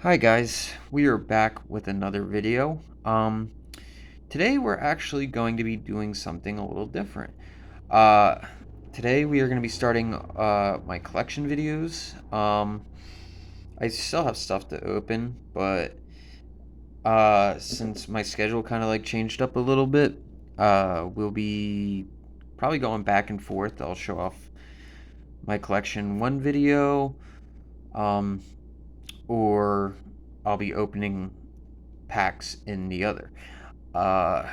Hi guys, we are back with another video. Today we're actually going to be doing something a little different. Uh, Today we are going to be starting my collection videos. I still have stuff to open, but since my schedule kind of like changed up a little bit, we'll be probably going back and forth. I'll show off my collection one video, um, or I'll be opening packs in the other. Uh,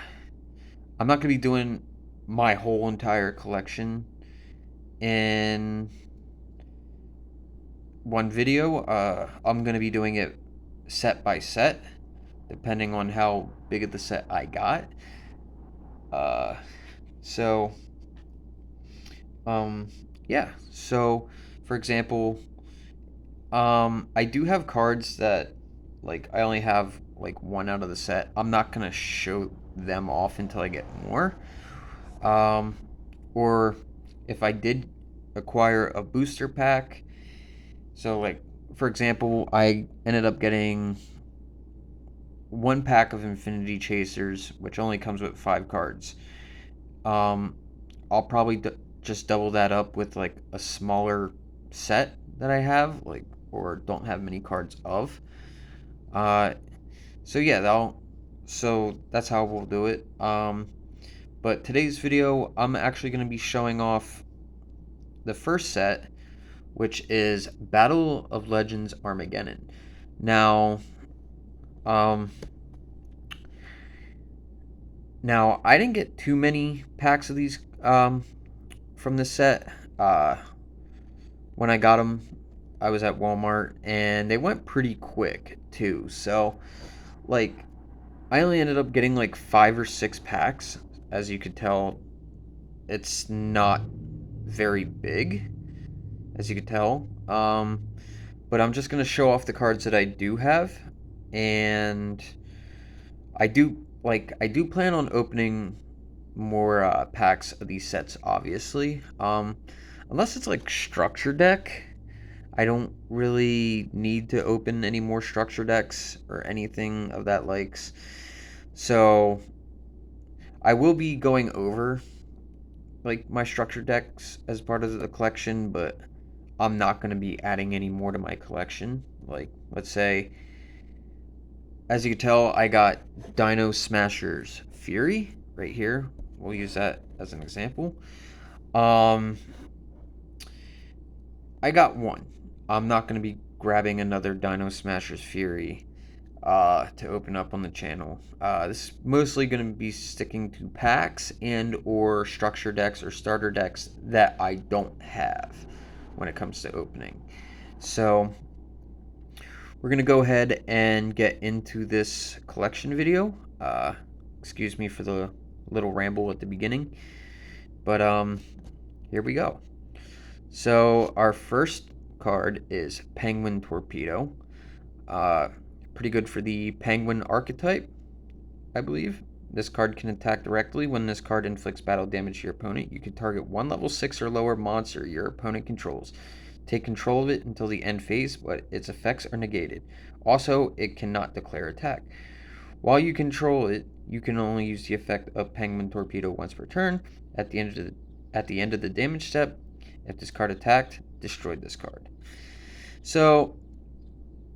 I'm not going to be doing my whole entire collection in one video. I'm going to be doing it set by set, depending on how big of the set I got. Uh, so, um, yeah. So, for example, I do have cards that, like, I only have like one out of the set. I'm not going to show them off until I get more. Um, or if I did acquire a booster pack, so like for example, I ended up getting one pack of Infinity Chasers, which only comes with 5 cards. Um, I'll probably just double that up with like a smaller set that I have, like or don't have many cards of. Uh, so yeah, so that's how we'll do it. But today's video, I'm actually going to be showing off the first set, which is Battle of Legends Armageddon. Now, um, now I didn't get too many packs of these from this set. When I got them, I was at Walmart, and they went pretty quick too. So, like, I only ended up getting like 5 or 6 packs. As you could tell, it's not very big, as you could tell. But I'm just gonna show off the cards that I do have, and I do plan on opening more packs of these sets, obviously. Unless it's like structure deck, I don't really need to open any more structure decks or anything of that likes. So I will be going over like my structure decks as part of the collection, but I'm not going to be adding any more to my collection. Like, let's say, as you can tell, I got Dino Smasher's Fury right here. We'll use that as an example. Um, I got one. I'm not going to be grabbing another Dino Smasher's Fury to open up on the channel. This is mostly going to be sticking to packs and or structure decks or starter decks that I don't have when it comes to opening. So we're going to go ahead and get into this collection video. Excuse me for the little ramble at the beginning. But here we go. So our first card is Penguin Torpedo. Pretty good for the Penguin archetype, I believe. This card can attack directly. When this card inflicts battle damage to your opponent, you can target one level 6 or lower monster your opponent controls. Take control of it until the end phase, but its effects are negated. Also, it cannot declare attack. While you control it, you can only use the effect of Penguin Torpedo once per turn. At the end of the damage step, if this card attacked, destroyed this card. So,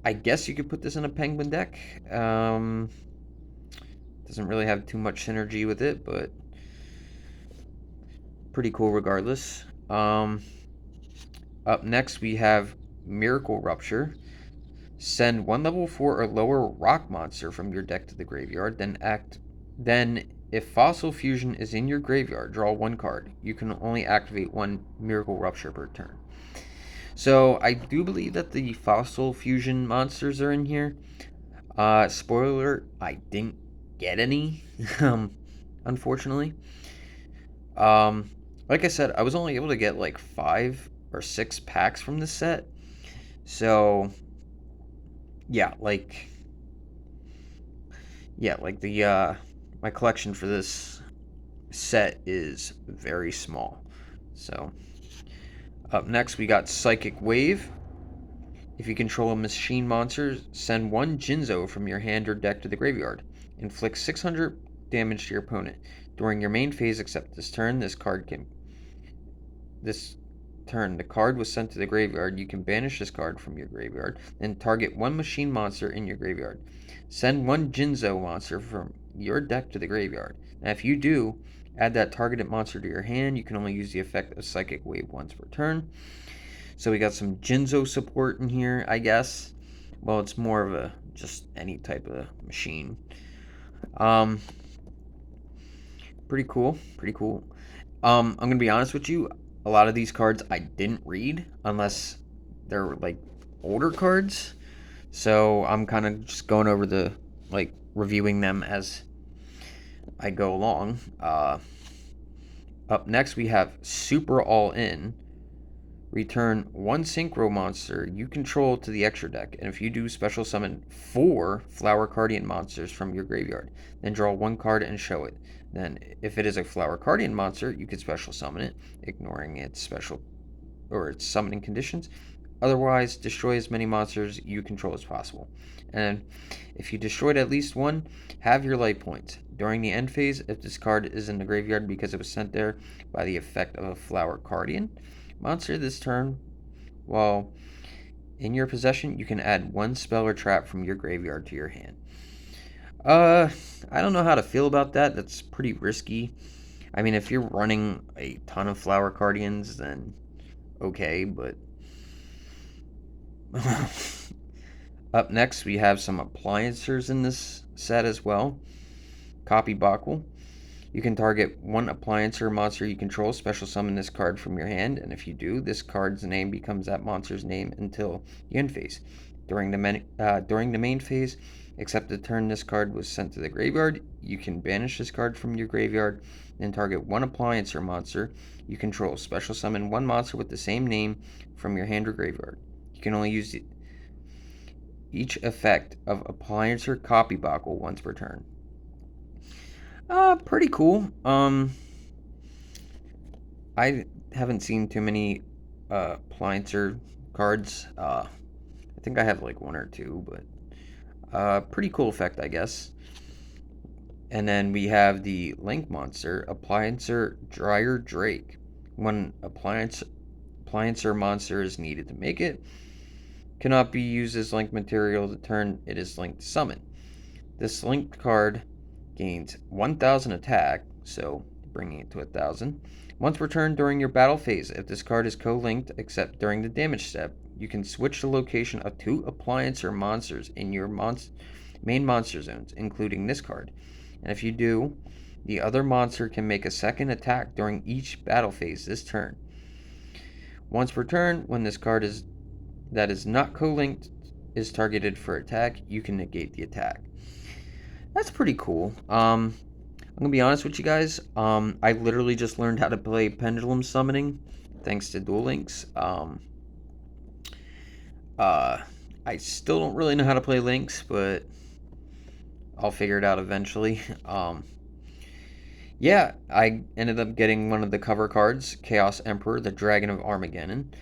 I guess you could put this in a Penguin deck. Doesn't really have too much synergy with it, but pretty cool regardless. Up next, we have Miracle Rupture. Send one level 4 or lower rock monster from your deck to the graveyard, then if Fossil Fusion is in your graveyard, draw one card. You can only activate one Miracle Rupture per turn. So I do believe that the Fossil Fusion monsters are in here. Spoiler, I didn't get any, unfortunately. Like I said, I was only able to get like 5 or 6 packs from this set. So yeah, like the my collection for this set is very small. So up next we got Psychic Wave. If you control a machine monster, send one Jinzo from your hand or deck to the graveyard. Inflict 600 damage to your opponent. During your main phase, except this turn, the card was sent to the graveyard. You can banish this card from your graveyard and target one machine monster in your graveyard. Send one Jinzo monster from your deck to the graveyard. And if you do, add that targeted monster to your hand. You can only use the effect of Psychic Wave once per turn. So we got some Jinzo support in here, I guess. Well, it's more of a just any type of machine. Pretty cool. I'm gonna be honest with you. A lot of these cards I didn't read unless they're like older cards. So I'm kind of just going over the reviewing them as I go along. Up next we have Super All In. Return one Synchro monster you control to the extra deck, and if you do, special summon 4 Flower Guardian monsters from your graveyard. Then draw one card and show it. Then, if it is a Flower Guardian monster, you can special summon it, ignoring its summoning conditions. Otherwise, destroy as many monsters you control as possible. And if you destroyed at least one, have your life points. During the end phase, if this card is in the graveyard because it was sent there by the effect of a Flower Guardian monster this turn, while in your possession, you can add one spell or trap from your graveyard to your hand. I don't know how to feel about that. That's pretty risky. I mean, if you're running a ton of Flower Guardians, then okay, but up next we have some appliancers in this set as well. Copy Buckle. You can target one appliancer monster you control, special summon this card from your hand, and if you do, this card's name becomes that monster's name until the end phase. During the main phase, except the turn this card was sent to the graveyard, you can banish this card from your graveyard, then target one appliancer monster you control, special summon one monster with the same name from your hand or graveyard. You can only use each effect of appliancer Copy Buckle once per turn. Pretty cool. I haven't seen too many appliancer cards. I think I have like one or two, but pretty cool effect, I guess. And then we have the Link monster, Appliancer Dryer Drake. When appliancer monster is needed to make it, cannot be used as link material the turn it is linked to summon. This linked card gains 1000 attack, so bringing it to 1000. Once per turn during your battle phase, if this card is co-linked except during the damage step, you can switch the location of 2 appliancer monsters in your main monster zones, including this card. And if you do, the other monster can make a second attack during each battle phase this turn. Once per turn, when this card that is not co-linked is targeted for attack, you can negate the attack. That's pretty cool. I'm gonna be honest with you guys. I literally just learned how to play Pendulum Summoning thanks to Duel Links. I still don't really know how to play Links, but I'll figure it out eventually. Yeah, I ended up getting one of the cover cards, Chaos Emperor, the Dragon of Armageddon.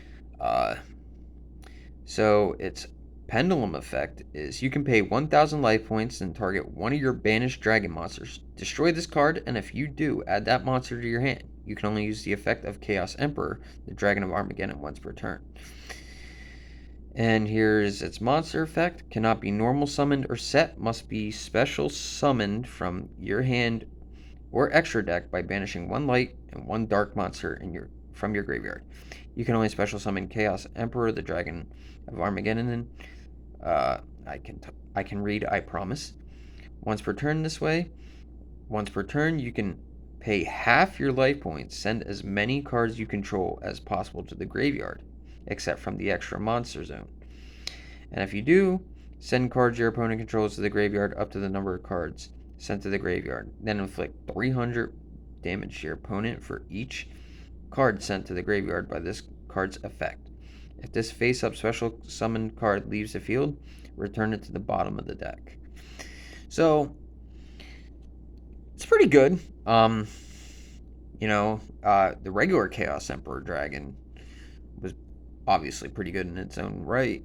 So its Pendulum effect is you can pay 1000 life points and target one of your banished dragon monsters. Destroy this card, and if you do, add that monster to your hand. You can only use the effect of Chaos Emperor, the Dragon of Armageddon, once per turn. And here's its monster effect. Cannot be normal summoned or set. Must be special summoned from your hand or extra deck by banishing one light and one dark monster from your graveyard. You can only special summon Chaos Emperor, the Dragon of Armageddon. I can read, I promise. Once per turn this way. Once per turn, you can pay half your life points. Send as many cards you control as possible to the graveyard, except from the extra monster zone. And if you do, send cards your opponent controls to the graveyard up to the number of cards sent to the graveyard. Then inflict 300 damage to your opponent for each card sent to the graveyard by this card's effect. If this face-up special summoned card leaves the field, return it to the bottom of the deck. So, it's pretty good. The regular Chaos Emperor Dragon was obviously pretty good in its own right.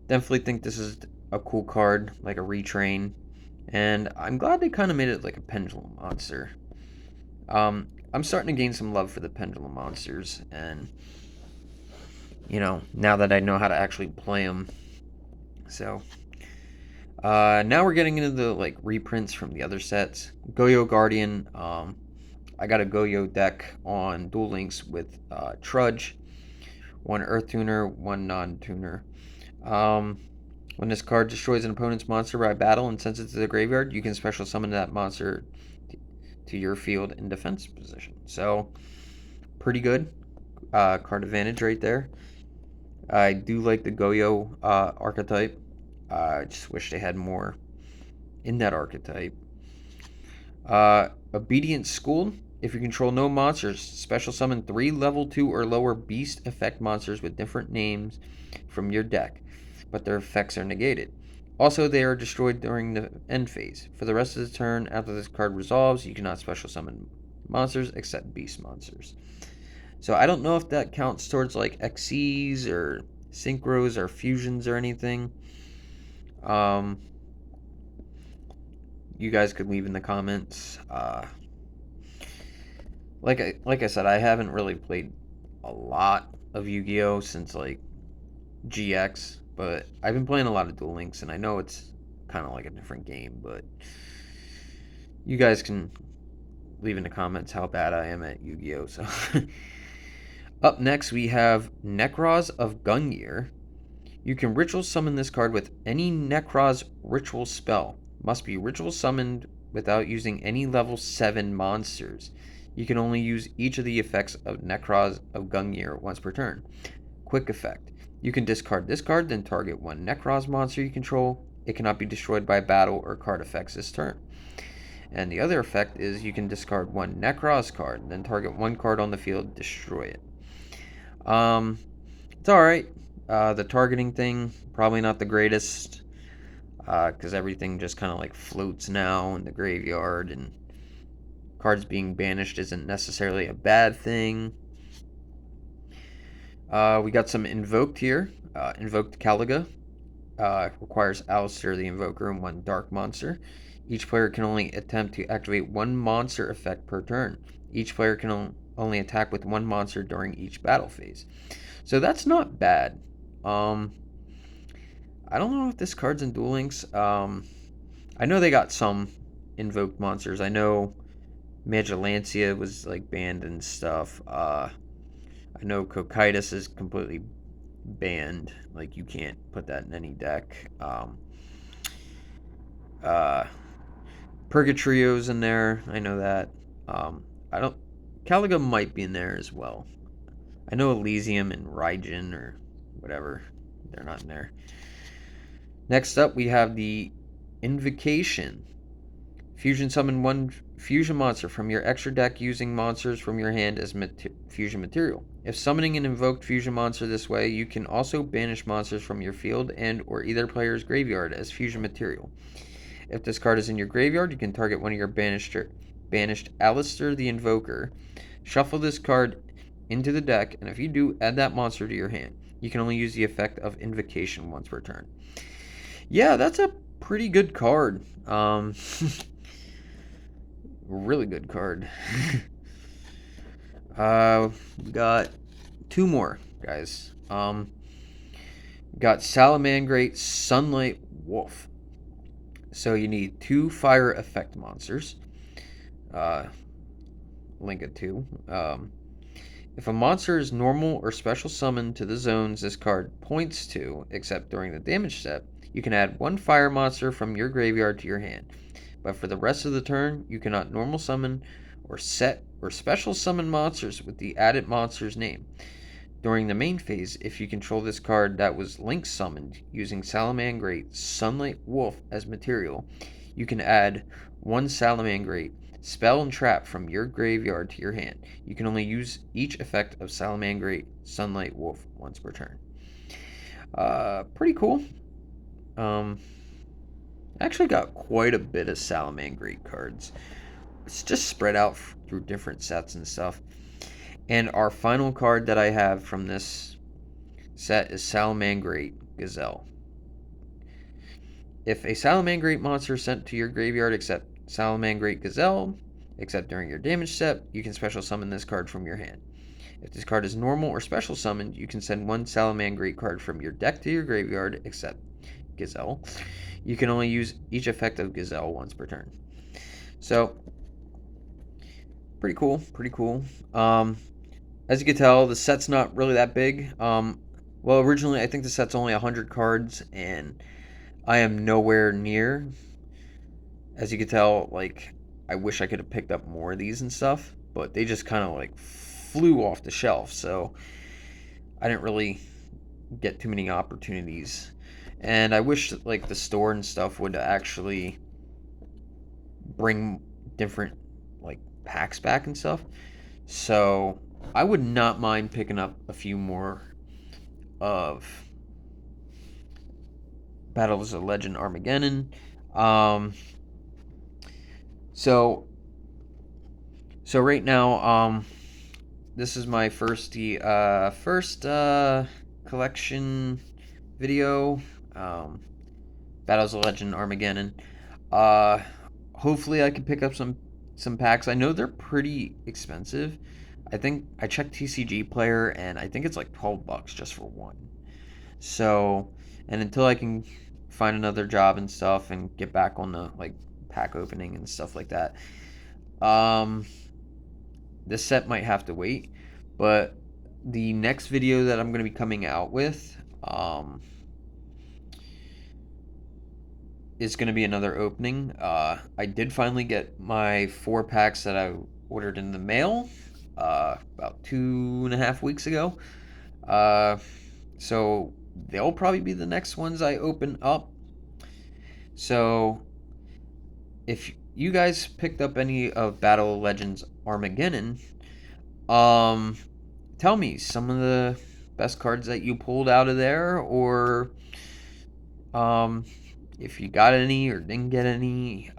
Definitely think this is a cool card, like a retrain. And I'm glad they kind of made it like a pendulum monster. I'm starting to gain some love for the pendulum monsters, and now that I know how to actually play them. So, now we're getting into the like reprints from the other sets. Goyo Guardian. I got a Goyo deck on Duel Links with Trudge, one Earth Tuner, one non-tuner. When this card destroys an opponent's monster by battle and sends it to the graveyard, you can special summon that monster to your field in defense position. So, pretty good card advantage right there. I do like the Goyo archetype. I just wish they had more in that archetype. Obedient School. If you control no monsters, special summon 3 level 2 or lower beast effect monsters with different names from your deck, but their effects are negated. Also, they are destroyed during the end phase. For the rest of the turn, after this card resolves, you cannot special summon monsters except beast monsters. So I don't know if that counts towards like XCs or synchros or fusions or anything. You guys could leave in the comments. Like I said, I haven't really played a lot of Yu-Gi-Oh since like GX, but I've been playing a lot of Duel Links, and I know it's kind of like a different game, but you guys can leave in the comments how bad I am at Yu-Gi-Oh. So up next we have Necroz of Gun Gear. You can ritual summon this card with any Necroz ritual spell. Must be ritual summoned without using any level 7 monsters. You can only use each of the effects of Necroz of Gun Gear once per turn. Quick effect. You can discard this card, then target one Necroz monster you control. It cannot be destroyed by battle or card effects this turn. And the other effect is you can discard one Necroz card, then target one card on the field, destroy it. It's alright. The targeting thing, probably not the greatest, because everything just kind of like floats now in the graveyard, and cards being banished isn't necessarily a bad thing. We got some Invoked here. Invoked Caliga. Requires Alistair the Invoker and one Dark Monster. Each player can only attempt to activate one monster effect per turn. Each player can only attack with one monster during each battle phase. So that's not bad. I don't know if this card's in Duel Links. I know they got some invoked monsters. I know Magilancia was like banned and stuff. I know Cocytus is completely banned. Like you can't put that in any deck. Purgatrio's in there. I know that. I don't. Caliga might be in there as well. I know Elysium and Raijin or whatever. They're not in there. Next up, we have the Invocation. Fusion summon one fusion monster from your extra deck using monsters from your hand as fusion material. If summoning an invoked fusion monster this way, you can also banish monsters from your field and or either player's graveyard as fusion material. If this card is in your graveyard, you can target one of your banished Alistair the Invoker. Shuffle this card into the deck, and if you do, add that monster to your hand. You can only use the effect of Invocation once per turn. Yeah, that's a pretty good card. Really good card. We got 2 more, guys. Got Salamand Sunlight Wolf. So you need 2 fire effect monsters. Link it to. If a monster is normal or special summoned to the zones this card points to, except during the damage step, you can add 1 fire monster from your graveyard to your hand. But for the rest of the turn, you cannot normal summon or set or special summon monsters with the added monster's name. During the main phase, if you control this card that was link summoned using Salamand Sunlight Wolf as material, you can add 1 Salamand spell and trap from your graveyard to your hand. You can only use each effect of Salamand Sunlight Wolf once per turn. Pretty cool. I actually got quite a bit of Salamand cards. It's just spread out through different sets and stuff. And our final card that I have from this set is Salamand Gazelle. If a Salamand monster is sent to your graveyard except Salamand Gazelle, except during your damage step, you can special summon this card from your hand. If this card is normal or special summoned, you can send one Salamand card from your deck to your graveyard except Gazelle. You can only use each effect of Gazelle once per turn. So, pretty cool, pretty cool. As you can tell, the set's not really that big. Well, originally I think the set's only 100 cards, and I am nowhere near. As you can tell, like, I wish I could have picked up more of these and stuff, but they just kind of like flew off the shelf, so I didn't really get too many opportunities. And I wish that, like, the store and stuff would actually bring different, like, packs back and stuff. So I would not mind picking up a few more of Battles of Legend Armageddon. So right now, this is my first collection video. Battles of Legend Armageddon. Hopefully I can pick up some packs. I know they're pretty expensive. I think I checked TCG Player, and I think it's like $12 just for one. So, and until I can find another job and stuff and get back on the, like, pack opening and stuff like that, this set might have to wait. But the next video that I'm going to be coming out with is going to be another opening. I did finally get my 4 packs that I ordered in the mail about 2.5 weeks ago. So they'll probably be the next ones I open up. So if you guys picked up any of Battle of Legends Armageddon, tell me some of the best cards that you pulled out of there, or if you got any or didn't get any,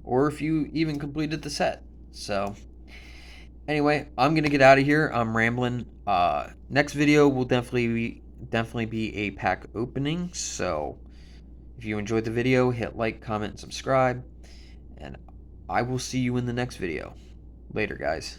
or if you even completed the set. So anyway, I'm gonna get out of here. I'm rambling. Next video will definitely be a pack opening. So if you enjoyed the video, hit like, comment, and subscribe, and I will see you in the next video. Later, guys.